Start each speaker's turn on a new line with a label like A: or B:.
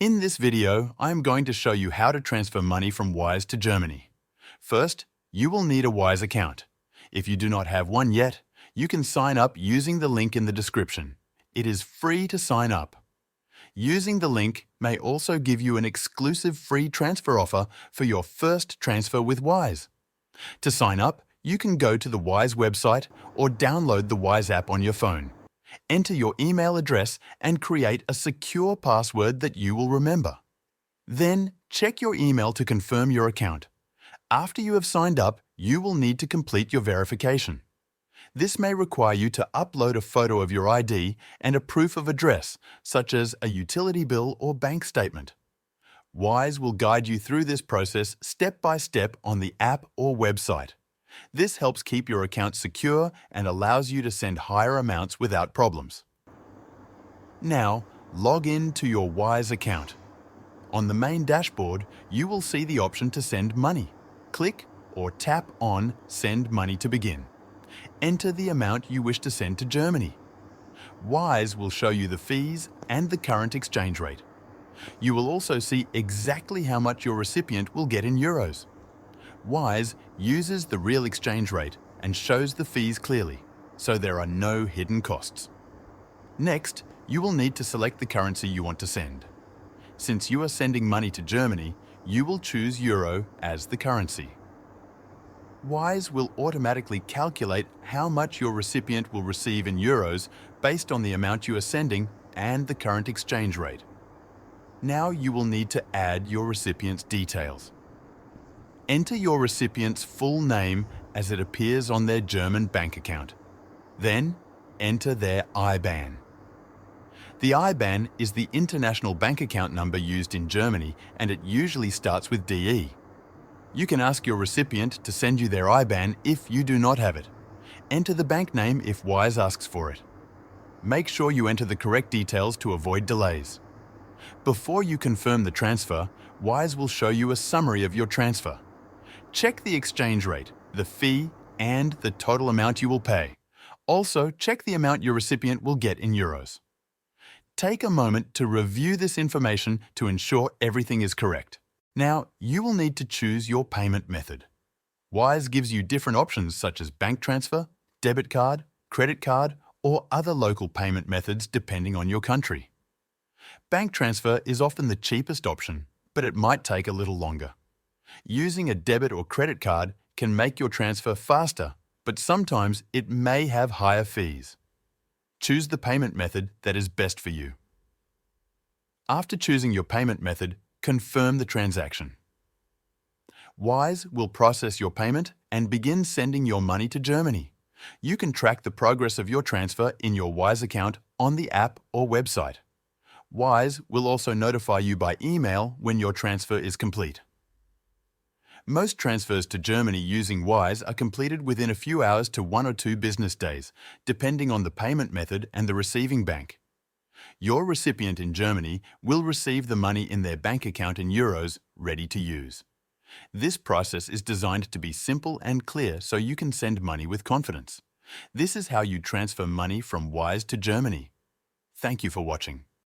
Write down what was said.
A: In this video, I am going to show you how to transfer money from Wise to Germany. First, you will need a Wise account. If you do not have one yet, you can sign up using the link in the description. It is free to sign up. Using the link may also give you an exclusive free transfer offer for your first transfer with Wise. To sign up, you can go to the Wise website or download the Wise app on your phone. Enter your email address and create a secure password that you will remember. Then, check your email to confirm your account. After you have signed up, you will need to complete your verification. This may require you to upload a photo of your ID and a proof of address, such as a utility bill or bank statement. Wise will guide you through this process step by step on the app or website. This helps keep your account secure and allows you to send higher amounts without problems. Now, log in to your Wise account. On the main dashboard, you will see the option to send money. Click or tap on Send Money to begin. Enter the amount you wish to send to Germany. Wise will show you the fees and the current exchange rate. You will also see exactly how much your recipient will get in euros. Wise uses the real exchange rate and shows the fees clearly, so there are no hidden costs. Next, you will need to select the currency you want to send. Since you are sending money to Germany, you will choose euro as the currency. Wise will automatically calculate how much your recipient will receive in euros based on the amount you are sending and the current exchange rate. Now you will need to add your recipient's details. Enter your recipient's full name as it appears on their German bank account. Then, enter their IBAN. The IBAN is the international bank account number used in Germany, and it usually starts with DE. You can ask your recipient to send you their IBAN if you do not have it. Enter the bank name if Wise asks for it. Make sure you enter the correct details to avoid delays. Before you confirm the transfer, Wise will show you a summary of your transfer. Check the exchange rate, the fee, and the total amount you will pay. Also, check the amount your recipient will get in euros. Take a moment to review this information to ensure everything is correct. Now, you will need to choose your payment method. Wise gives you different options such as bank transfer, debit card, credit card, or other local payment methods depending on your country. Bank transfer is often the cheapest option, but it might take a little longer. Using a debit or credit card can make your transfer faster, but sometimes it may have higher fees. Choose the payment method that is best for you. After choosing your payment method, confirm the transaction. Wise will process your payment and begin sending your money to Germany. You can track the progress of your transfer in your Wise account on the app or website. Wise will also notify you by email when your transfer is complete. Most transfers to Germany using Wise are completed within a few hours to 1 or 2 business days, depending on the payment method and the receiving bank. Your recipient in Germany will receive the money in their bank account in euros, ready to use. This process is designed to be simple and clear so you can send money with confidence. This is how you transfer money from Wise to Germany. Thank you for watching.